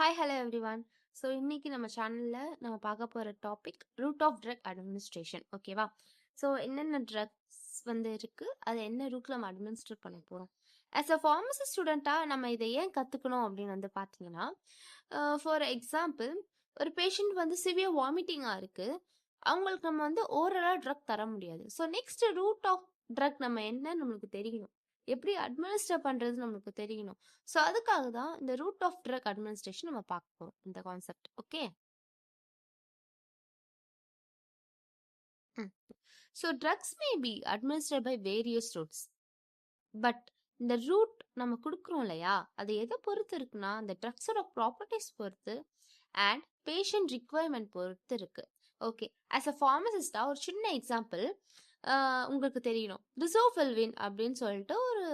Hi hello everyone. So இன்னைக்கு நம்ம சேனலில் நம்ம பார்க்க போகிற topic route of drug administration. ஓகேவா? ஸோ என்னென்ன ட்ரக்ஸ் இருக்குது, அதை என்ன ரூட்டில் நம்ம அட்மினிஸ்ட்ரேட் பண்ண போகிறோம். ஆஸ் அ ஃபார்மசி ஸ்டூடெண்ட்டாக நம்ம இதை ஏன் கற்றுக்கணும் அப்படின்னு பார்த்தீங்கன்னா, ஃபார் எக்ஸாம்பிள், ஒரு பேஷண்ட் சிவியர் வாமிட்டிங்காக இருக்குது, அவங்களுக்கு நம்ம ஓரலாக ட்ரக் தர முடியாது. So next route of drug நம்ம என்னன்னு நம்மளுக்கு தெரியணும், எப்படி அட்மினிஸ்டர் பண்ணுறது நம்மளுக்கு தெரியணும். ஸோ அதுக்காக தான் இந்த ரூட் ஆஃப் ட்ரக் அட்மினிஸ்ட்ரேஷன் நம்ம பார்க்க போகிறோம், இந்த concept. Okay. So drugs may be administered by various routes, but இந்த ரூட் நம்ம கொடுக்குறோம் இல்லையா, அது எதை பொறுத்து இருக்குன்னா அந்த ட்ரக்ஸோட ப்ராப்பர்ட்டிஸ் பொறுத்து அண்ட் பேஷண்ட் ரிக்குவயர்மெண்ட் பொறுத்து இருக்கு. ஓகே, ஆஸ் அ ஃபார்மசிஸ்டா ஒரு சின்ன எக்ஸாம்பிள் உங்களுக்கு தெரியணும். ரிசோஃபெல்வின் அப்படின்னு சொல்லிட்டு ஒரு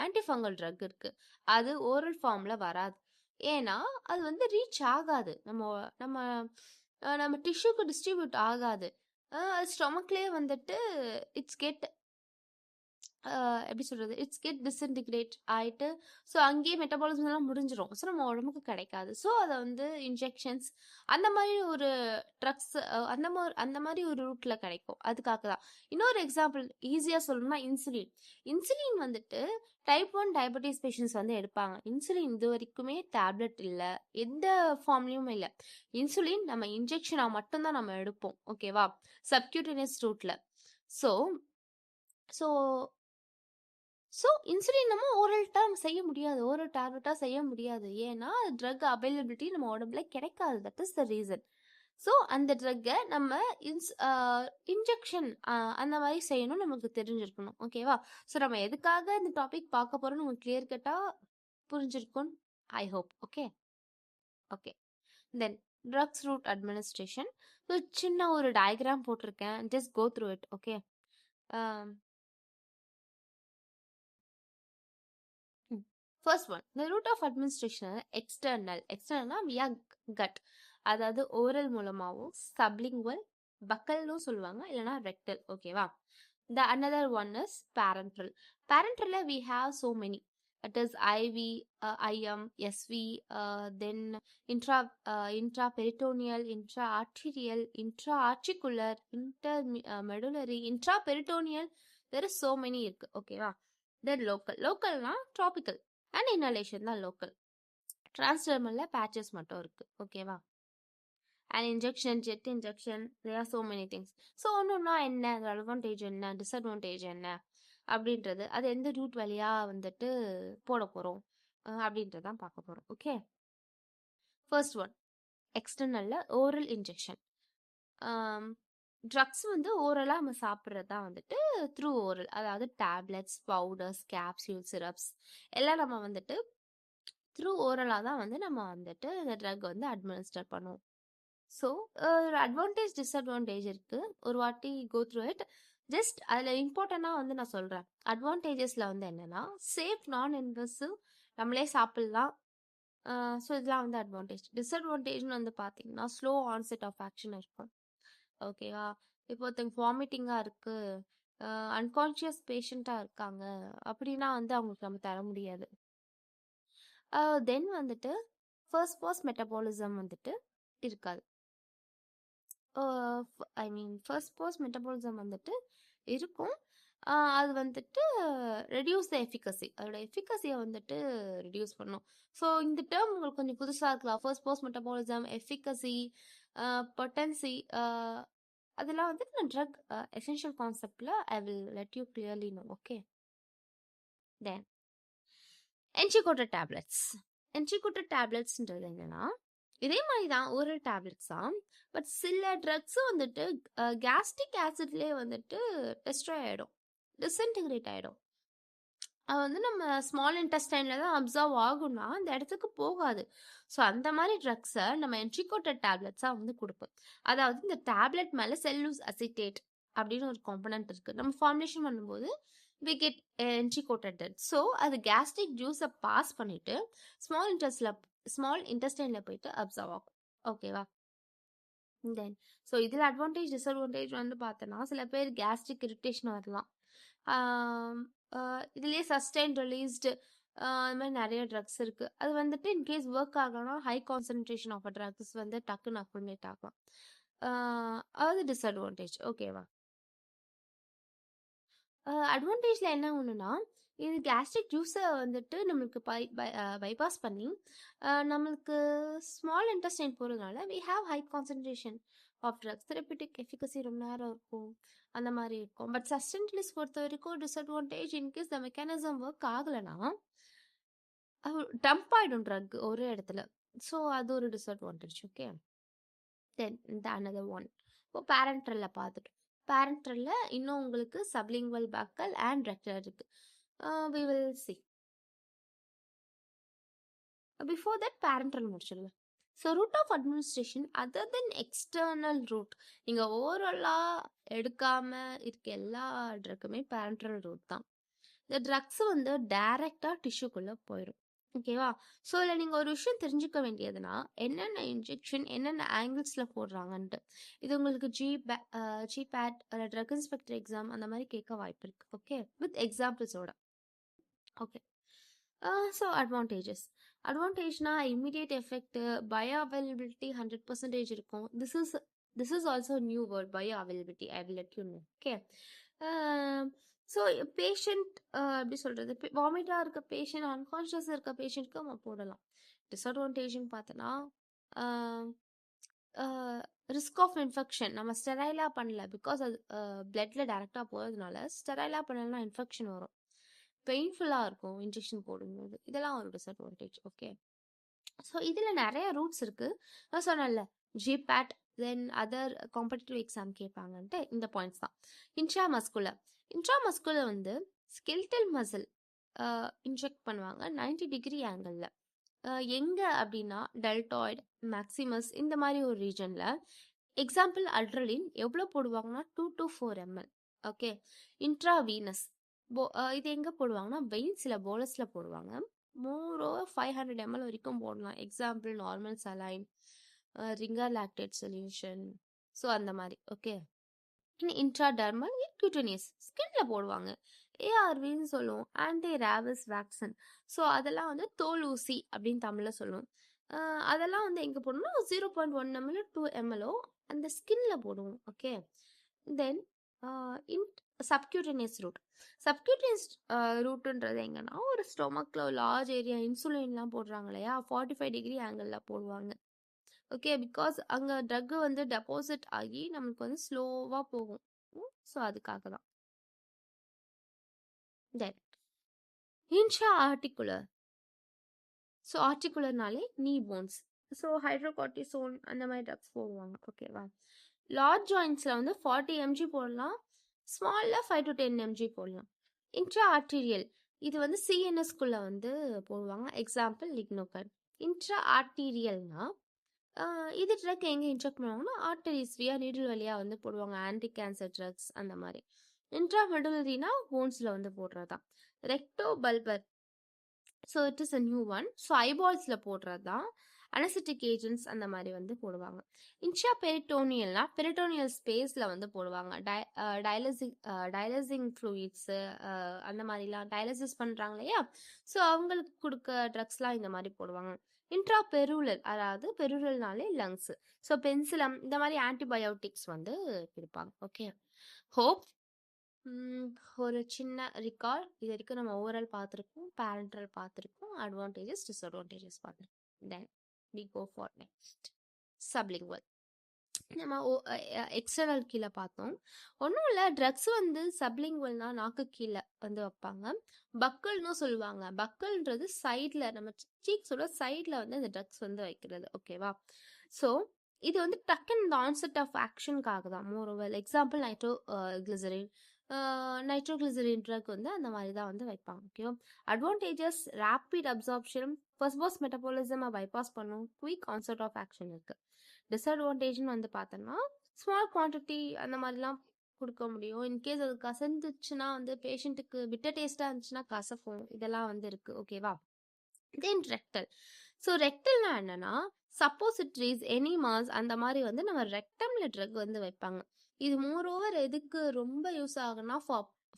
ஆன்டிஃபங்கல் ட்ரக் இருக்கு. அது ஓரல் ஃபார்ம்ல வராது, ஏன்னா அது ரீச் ஆகாது, நம்ம நம்ம நம்ம டிஷ்யூக்கு டிஸ்ட்ரிபியூட் ஆகாது. அது ஸ்டொமக்லேயே இட்ஸ் கெட் எப்படி சொல்கிறது, இட்ஸ் கெட் டிஸ்இன்டிகிரேட் ஆகிட்டு, ஸோ அங்கேயே மெட்டபாலிசம் எல்லாம் முடிஞ்சிடும். ஸோ நம்ம உடம்புக்கு கிடைக்காது. ஸோ அதை இன்ஜெக்ஷன்ஸ் அந்த மாதிரி ஒரு ட்ரக்ஸ் அந்த மாதிரி ஒரு ரூட்டில் கிடைக்கும். அதுக்காக தான். இன்னொரு எக்ஸாம்பிள் ஈஸியாக சொல்லணும்னா இன்சுலின் டைப் 1 டயபெட்டிஸ் பேஷண்ட்ஸ் எடுப்பாங்க. இன்சுலின் இது வரைக்குமே டேப்லெட் இல்லை, எந்த ஃபார்ம்லேயும் இல்லை. இன்சுலின் நம்ம இன்ஜெக்ஷனாக மட்டும்தான் நம்ம எடுப்போம். ஓகேவா? சப்கியூட்டேனியஸ் ரூட்டில். ஸோ ஸோ ஸோ இன்சுலின் நம்ம ஓரல் செய்ய முடியாது, ஓரல் டேப்லெட்டாக செய்ய முடியாது. ஏன்னா ட்ரக் அவைலபிலிட்டி நம்ம உடம்புல கிடைக்காது. That is the reason. So அந்த ட்ரக்கை நம்ம இன்ஜெக்ஷன் அந்த மாதிரி செய்யணும், நமக்கு தெரிஞ்சிருக்கணும். ஓகேவா? ஸோ நம்ம எதுக்காக இந்த டாபிக் பார்க்க போகிறோம்னு உங்களுக்கு கிளியர் கட்டாக புரிஞ்சிருக்கும், I hope. Okay okay then drugs route administration. So சின்ன ஒரு டயக்ராம் போட்டிருக்கேன், just go through it. Okay. First one, the route of administration எக்ஸ்டர்னல்னா via gut, அதாவது ஓரல் மூலமாகவும், சப்லிங்குவல், பக்கல்னும் சொல்லுவாங்க, இல்லைனா ரெக்டல். ஓகேவா? the another one is parenteral we have so many, it is IV, IM, SV, then intraperitoneal, intraarterial, intraarticular, intermedullary, intraperitoneal, there is so many இருக்கு. ஓகேவா? Then லோக்கல்னா ட்ராபிக்கல் அண்ட் இன்ஹலேஷன் தான் local. டிரான்ஸ்டர்மல்ல patches மட்டும் இருக்கு. ஓகேவா? And injection, jet injection, there are so many things. So ஒன்றுனா என்ன, அட்வான்டேஜ் என்ன, டிஸ்அட்வான்டேஜ் என்ன அப்படின்றது, அது எந்த ரூட் வழியாக போட போகிறோம் அப்படின்றதான் பார்க்க போகிறோம். ஓகே. ஃபர்ஸ்ட் ஒன், எக்ஸ்டர்னல்ல ஓரல் இன்ஜெக்ஷன். ட்ரக்ஸ் ஓரலாக நம்ம சாப்பிட்றது தான் த்ரூ ஓரல், அதாவது டேப்லெட்ஸ், பவுடர்ஸ், கேப்சியூல், சிரப்ஸ் எல்லாம் நம்ம த்ரூ ஓரலாக தான் நம்ம இந்த ட்ரக் அட்மினிஸ்டர் பண்ணுவோம். ஸோ ஒரு அட்வான்டேஜ் டிஸ்அட்வான்டேஜ் இருக்குது, ஒரு வாட்டி கோ த்ரூ இட். ஜஸ்ட் அதில் இம்பார்ட்டண்டாக நான் சொல்கிறேன். அட்வான்டேஜஸில் என்னென்னா சேஃப், நான் இன்வெசிவ், நம்மளே சாப்பிட்லாம். ஸோ இதெல்லாம் அட்வான்டேஜ். டிஸ்அட்வான்டேஜ்னு பார்த்தீங்கன்னா ஸ்லோ ஆன்செட் ஆஃப் ஆக்ஷன் இருக்கும். ஓகேவா? இப்போ ஒருத்தங்க வாமிட்டிங்காக இருக்குது, அன்கான்ஷியஸ் பேஷண்ட்டாக இருக்காங்க அப்படின்னா அவங்களுக்கு நம்ம தர முடியாது. தென் ஃபர்ஸ்ட் பாஸ் மெட்டபாலிசம் இருக்காது. I mean first pass metabolism இருக்கும். அது ரெடியூஸ் த எஃபிகசி, அதோட எஃபிகசியை ரெடியூஸ் பண்ணும். ஸோ இந்த டேர்ம் உங்களுக்கு கொஞ்சம் புதுசாக இருக்கலாம். First pass metabolism, efficacy, potency, அதெல்லாம் நான் ட்ரக் எசென்ஷியல் கான்செப்டில் I will let you clearly know. Okay. Then enteric coated tablets. Enteric coated டேப்லெட்ஸ்ன்றது என்னன்னா இதே மாதிரி தான் ஓரல் டேப்லெட்ஸ் தான், பட் சில ட்ரக்ஸும் கேஸ்ட்ரிக் ஆசிட்லேயே டெஸ்ட்ராய் ஆகிடும், டிஸ்இன்டிகிரேட் ஆகிடும். அது நம்ம ஸ்மால் இன்டெஸ்டைனில் தான் அப்சர்வ் ஆகும்னா அந்த இடத்துக்கு போகாது. ஸோ அந்த மாதிரி ட்ரக்ஸை நம்ம என்ட்ரிகோட்டட் டேப்லெட்ஸாக கொடுப்போம். அதாவது இந்த டேப்லெட் மேலே செல்லூஸ் அசிட்டேட் அப்படின்னு ஒரு காம்பனன்ட் இருக்குது. நம்ம ஃபார்முலேஷன் பண்ணும்போது we get என்ட்ரிகோட்டட். ஸோ அது கேஸ்ட்ரிக் ஜூஸை பாஸ் பண்ணிட்டு ஸ்மால் இன்டெஸ்டைனில் போயிட்டு அப்சர்வ் ஆகும். ஓகேவா? தென் ஸோ இதில் அட்வான்டேஜ் டிஸ்அட்வான்டேஜ் பார்த்தோன்னா சில பேர் கேஸ்ட்ரிக் இரிட்டேஷன் வரலாம். இதுலேயே சஸ்டைன் ரிலீஸ்டு அது மாதிரி நிறைய ட்ரக்ஸ் இருக்கு. அது வந்துட்டு இன்கேஸ் ஒர்க் ஆகணும்னா ஹை கான்சன்ட்ரேஷன் ஆஃப் ட்ரக்ஸ் வந்து டக்குன்னு அக்குமுலேட் ஆகும். அது டிஸ்அட்வான்டேஜ். ஓகேவா? அட்வான்டேஜ்ல என்ன ஒண்ணுன்னா, இது கேஸ்ட்ரிக் ஜூஸை வந்துட்டு நம்மளுக்கு பைபாஸ் பண்ணி நம்மளுக்கு ஸ்மால் இன்டெஸ்டைன் போகிறதுனால we have high concentration of drugs. Therapeutic efficacy ரொம்ப நேரம் இருக்கும், அந்த மாதிரி இருக்கும். பட் சஸ்டன்ட்லிஸ் பொறுத்த வரைக்கும் disadvantage, in case the mechanism work ஆகலைன்னா டம்ப் ஆயிடும் ட்ரக் ஒரு இடத்துல. ஸோ அது ஒரு டிஸ்அட்வான்டேஜ். ஓகே, தென் இந்த அனதர் ஒன் இப்போ பேரண்ட்ரல்ல பார்த்துட்டோம். பேரண்ட்ரல்ல இன்னும் உங்களுக்கு சப்லிங்குவல் பக்கல் அண்ட் ரெக்டல் இருக்கு. we will see. Before that parental முடிச்சிடலாம். So route of administration other than external route, நீங்கள் ஓவராலாக எடுக்காம இருக்க எல்லா ட்ரக்குமே பேரண்ட்ரல் ரூட் தான். இந்த ட்ரக்ஸ் வந்து டைரக்டாக டிஷ்யூக்குள்ளே போயிடும். ஓகேவா? ஸோ இதில் நீங்கள் ஒரு விஷயம் தெரிஞ்சுக்க வேண்டியதுன்னா, என்னென்ன இன்ஜெக்ஷன் என்னென்ன ஆங்கிள்ஸில் போடுறாங்கன்ட்டு. இது உங்களுக்கு ஜிபேட் ட்ரக் இன்ஸ்பெக்டர் எக்ஸாம் அந்த மாதிரி கேட்க வாய்ப்பு இருக்கு. ஓகே, வித் எக்ஸாம்பிள்ஸோட. ஓகே, ஸோ அட்வான்டேஜ்னா இம்மிடியேட் எஃபெக்ட், பயோ அவைலபிலிட்டி 100% இருக்கும். This is also new word, bio availability. I will let you know. Okay, so patient எப்படி சொல்கிறது, வாமிட்டாக இருக்க பேஷண்ட், அன்கான்ஷியஸ் இருக்க பேஷண்ட்க்கு நம்ம போடலாம். டிஸ்அட்வான்டேஜ்னு பார்த்தோன்னா ரிஸ்க் ஆஃப் இன்ஃபெக்ஷன். நம்ம ஸ்டெரைலாக பண்ணல, பிகாஸ் அது பிளட்ல டைரெக்டாக போகிறதுனால. ஸ்டெரைலாக பண்ணலன்னா இன்ஃபெக்ஷன் வரும், பெயின்ஃபுல்லாக இருக்கும் இன்ஜெக்ஷன் போடும்போது. இதெல்லாம் ஒரு டிஸ்அட்வான்டேஜ். ஓகே, ஸோ இதில் நிறைய ரூட்ஸ் இருக்குது. நான் சொன்னேன்ல, GPAT, then other competitive exam கேட்பாங்கன்ட்டு இந்த பாயிண்ட்ஸ் தான். இன்ட்ராமஸ்குலர் வந்து ஸ்கெல்டல் மசில் இன்ஜெக்ட் பண்ணுவாங்க 90 டிகிரி ஆங்கிளில். எங்கே அப்படின்னா டெல்டாய்டு, மேக்சிமஸ், இந்த மாதிரி ஒரு ரீஜனில். எக்ஸாம்பிள் அட்ரலின் எவ்வளோ போடுவாங்கன்னா 2 to 4 ml. ஓகே, இன்ட்ராவீனஸ் இது எங்கே போடுவாங்கன்னா வெயின்ஸில், போலஸில் போடுவாங்க. மோரோவர் 500 ml வரைக்கும் போடலாம். Example normal saline, ringer lactate solution, so அந்த மாதிரி. ஓகே, இன்ட்ராடர்மல், கியூட்டனியஸ் ஸ்கின்ல போடுவாங்க. ஏஆர்வின்னு சொல்லுவோம், ஆன்டி ரேபிஸ் வேக்சின். ஸோ அதெல்லாம் வந்து தோல் ஊசி அப்படின்னு தமிழில் சொல்லுவோம். அதெல்லாம் வந்து எங்கே போடணும்னா 0.1 ml 2 ml அந்த ஸ்கின்ல போடுவோம். ஓகே, தென் சப்கியூட்டனியஸ் ரூட்டுன்றது எங்கன்னா ஒரு ஸ்டொமக்ல ஒரு லார்ஜ் ஏரியா இன்சுலின்லாம் போடுறாங்க இல்லையா, 45 டிகிரி ஆங்கிளில் போடுவாங்க. ஓகே, பிகாஸ் அங்கே ட்ரக் வந்து டெபாசிட் ஆகி நமக்கு வந்து ஸ்லோவாக போகும். ஸோ அதுக்காக தான். தென் இன்ட்ரா ஆர்டிகுலர். ஸோ ஆர்டிகுலர்னாலே நீ போன்ஸ். ஸோ ஹைட்ரோகார்டிசோன் அந்த மாதிரி ட்ரக்ஸ் போடுவாங்க. ஓகேவா? லார்ஜ் ஜாயின்ஸில் வந்து 40 mg போடலாம், ஸ்மாலில் 5 to 10 mg போடலாம். இன்ட்ரா ஆர்டீரியல் இது வந்து சிஎன்எஸ்குள்ளே வந்து போடுவாங்க. எக்ஸாம்பிள் லிக்னோகன். இன்ட்ரா ஆர்டீரியல்னா இது ட்ரக் எங்கே இன்ஜெக்ட் பண்ணுவாங்கன்னா ஆர்டரிஸ் வியா நீடில் வழியாக வந்து போடுவாங்க, ஆன்டி கேன்சர் ட்ரக்ஸ் அந்த மாதிரி. இன்ட்ரா மெடுலரினா போன்ஸில் வந்து போடுறது தான். Retrobulbar, so it is a new one. So ஐபால்ஸில் போடுறது தான். அனஸ்தட்டிக் ஏஜென்ட்ஸ் அந்த மாதிரி வந்து போடுவாங்க. இன்ட்ரா பெரிட்டோனியல்னா பெரிட்டோனியல் ஸ்பேஸில் வந்து போடுவாங்க. டயலிசிங் ஃப்ளூயிட்ஸு அந்த மாதிரிலாம் டயாலிசிஸ் பண்ணுறாங்க இல்லையா, ஸோ அவங்களுக்கு கொடுக்க ட்ரக்ஸ்லாம் இந்த மாதிரி போடுவாங்க. இன்ட்ரா பெருரல், அதாவது பெருரல்னாலே லங்ஸ். ஸோ பென்சிலம் இந்த மாதிரி ஆன்டிபயோட்டிக்ஸ் வந்து கொடுப்பாங்க. ஓகே, ஹோப் ஒரு சின்ன ரிகால். இது வரைக்கும் நம்ம ஓவரால் பார்த்துருக்கோம், பேரண்டல் பார்த்துருக்கோம், அட்வான்டேஜஸ் டிஸ்அட்வான்டேஜஸ் பார்த்துருக்கோம். தென் we go for next sublingual. நம்ம எக்ஸ்டர்னல் கீழே பார்த்தோம். ஒன்றும் இல்லை, ட்ரக்ஸ் வந்து சப்லிங்குவல்னா நாக்கு கீழே வந்து வைப்பாங்க. பக்கல்னு சொல்லுவாங்க. பக்கல்ன்றது சைடில், நம்ம சீக்ஸோட சைடில் வந்து இந்த ட்ரக்ஸ் வந்து வைக்கிறது. ஓகேவா? ஸோ இது வந்து டக்குன்னு இந்த ஆன்செட் ஆஃப் ஆக்ஷனுக்காக தான். மோரோவர் எக்ஸாம்பிள் நைட்ரோகிளிசரின் ட்ரக் வந்து அந்த மாதிரி தான் வந்து வைப்பாங்க. ஓகேவா? Advantages rapid absorption, first pass மெட்டபாலிசமை பைபாஸ் பண்ணும், குயிக் ஆன்செட் ஆஃப் ஆக்ஷன் இருக்கு. டிஸ்அட்வான்டேஜ்னு வந்து பார்த்தோன்னா ஸ்மால் குவான்டிட்டி அந்த மாதிரிலாம் கொடுக்க முடியும். இன்கேஸ் அது கசந்துச்சுன்னா வந்து பேஷண்ட்டுக்கு பிட்டர் டேஸ்ட்டாக இருந்துச்சுன்னா கசக்கும், இதெல்லாம் வந்து இருக்குது. ஓகேவா? தென் ரெக்டல். ஸோ ரெக்டல்னா என்னன்னா சப்போசிட்ரிஸ், எனிமாஸ் அந்த மாதிரி வந்து நம்ம ரெக்டம்ல ட்ரக் வந்து வைப்பாங்க. இது மோரோவர் எதுக்கு ரொம்ப யூஸ் ஆகுனா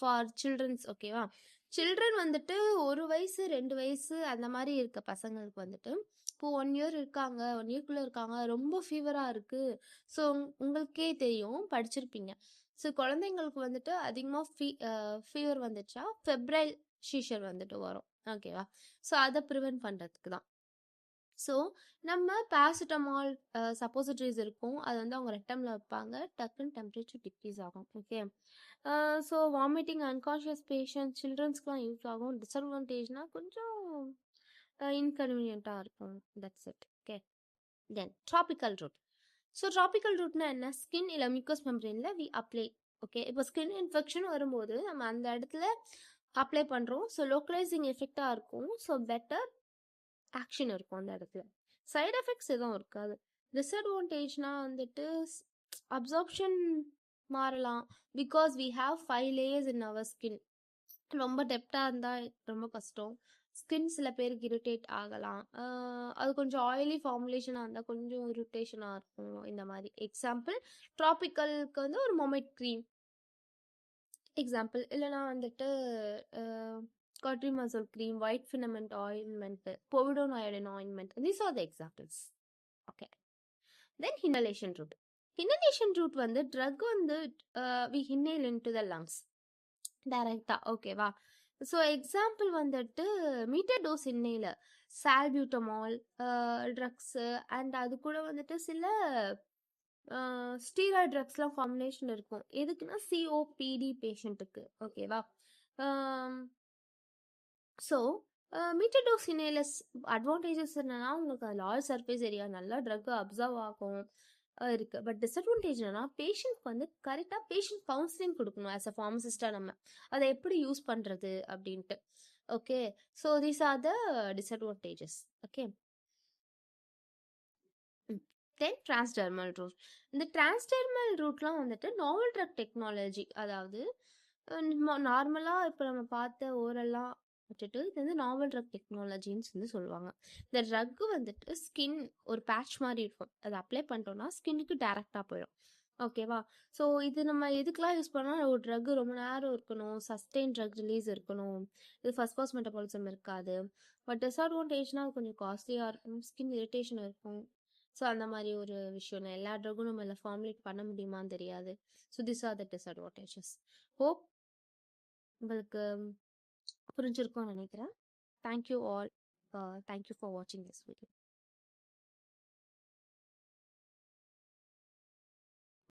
ஃபார் சில்ட்ரன்ஸ். ஓகேவா? சில்ட்ரன் வந்துட்டு 1 வயசு 2 வயசு அந்த மாதிரி இருக்க பசங்களுக்கு வந்துட்டு இப்போ 1 இயர் இருக்காங்க, 1 இயர்க்குள்ள இருக்காங்க, ரொம்ப ஃபீவரா இருக்கு. ஸோ உங்களுக்கே தெரியும், படிச்சிருப்பீங்க. ஸோ குழந்தைங்களுக்கு வந்துட்டு அதிகமாக ஃபீவர் வந்துச்சா ஃபெப்ரைல் சீஷர் வந்துட்டு வரும். ஓகேவா? ஸோ அதை ப்ரிவென்ட் பண்ணுறதுக்கு தான். ஸோ நம்ம பேராசிட்டமால் சப்போசிட்ரிஸ் இருக்கும், அது வந்து அவங்க ரெக்டமில் வைப்பாங்க, டக்குன்னு டெம்பரேச்சர் டிக்ரீஸ் ஆகும். Okay. So vomiting unconscious patient சில்ட்ரன்ஸ்க்குலாம் யூஸ் ஆகும். டிஸ்அட்வான்டேஜ்னால் கொஞ்சம் இன்கன்வீனியண்ட்டாக இருக்கும். That's it. Okay. Then topical route. So topical ரூட்னா என்ன? ஸ்கின் இல்லை mucous membrane we apply. Okay. இப்போ ஸ்கின் இன்ஃபெக்ஷன் வரும்போது நம்ம அந்த இடத்துல அப்ளை பண்ணுறோம். ஸோ லோக்கலைசிங் எஃபெக்டாக இருக்கும். ஸோ பெட்டர் ஆக்ஷன் இருக்கும் அந்த இடத்துல. சைட் எஃபெக்ட்ஸ் எதுவும் இருக்காது. டிஸ்அட்வான்டேஜ்னா வந்துட்டு அப்சார்ப்ஷன் மாறலாம். Because we have 5 layers in our skin. ரொம்ப டெப்டாக இருந்தால் ரொம்ப கஷ்டம். ஸ்கின் சில பேருக்கு இரிட்டேட் ஆகலாம். அது கொஞ்சம் ஆயிலி ஃபார்முலேஷனாக இருந்தால் கொஞ்சம் இரிட்டேஷனாக இருக்கும். இந்த மாதிரி எக்ஸாம்பிள் ட்ராபிக்கலுக்கு வந்து ஒரு மொமெட் க்ரீம் எக்ஸாம்பிள், இல்லைனா வந்துட்டு காட்ரிமசோல் க்ரீம், ஒயிட் ஃபினமெண்ட் ointment, povidone iodine ointment. These are the examples. Okay. Then inhalation route. Inhalation route வந்து ட்ரக் வந்து we inhale into the lungs டைரக்டா. ஓகேவா? ஸோ எக்ஸாம்பிள் வந்துட்டு meter dose inhaler, salbutamol drugs and அது கூட வந்துட்டு சில ஸ்டீராய்ட் ட்ரக்ஸ்லாம் ஃபார்முலேஷன் இருக்கும். எதுக்குன்னா சிஓபிடி பேஷண்ட்டுக்கு. ஓகேவா? So meter dose inhalers advantages என்னன்னா உங்களுக்கு அதில் ஆல் சர்ஃபேஸ் ஏரியா நல்லா ட்ரக் அப்சர்வ் ஆகும் இருக்குது. பட் டிஸ்அட்வான்டேஜ் என்னன்னா பேஷண்ட்க்கு வந்து கரெக்டாக பேஷண்ட் கவுன்சிலிங் கொடுக்கணும். ஆஸ் அ ஃபார்மசிஸ்டாக நம்ம அதை எப்படி யூஸ் பண்ணுறது அப்படின்ட்டு. ஓகே. So these are the disadvantages. Okay. Then transdermal route. இந்த டிரான்ஸ்டெர்மல் ரூட்லாம் வந்துட்டு நாவல் ட்ரக் டெக்னாலஜி. அதாவது நார்மலாக இப்போ நம்ம பார்த்த ஓரெல்லாம் விட்டுட்டு இது வந்து நாவல் ட்ரக் டெக்னாலஜின்னு வந்து சொல்லுவாங்க. இந்த ட்ரக் வந்துட்டு ஸ்கின் ஒரு பேட்ச் மாதிரி இருக்கும், அதை அப்ளை பண்ணிட்டோம்னா ஸ்கின்னுக்கு டேரெக்டாக போயிடும். ஓகேவா? ஸோ இது நம்ம எதுக்கெலாம் யூஸ் பண்ணால் ஒரு ட்ரக் ரொம்ப நேரம் இருக்கணும், சஸ்டெயின் ட்ரக் ரிலீஸ் இருக்கணும், இது ஃபர்ஸ்ட் பாஸ் மெட்டபாலிசம் இருக்காது. பட் டிஸ்அட்வான்டேஜ்னால் அது கொஞ்சம் காஸ்ட்லியாக இருக்கும், ஸ்கின் இரிட்டேஷன் இருக்கும். ஸோ அந்த மாதிரி ஒரு விஷயம் எல்லா ட்ரக்கும் நம்ம இல்லை ஃபார்முலேட் பண்ண முடியுமான்னு தெரியாது. So this R the disadvantages. Hope உங்களுக்கு புரிஞ்சிருக்கும்னு நினைக்கிறேன். Thank you all. தேங்க்யூ ஃபார் வாட்சிங் திஸ் வீடியோ.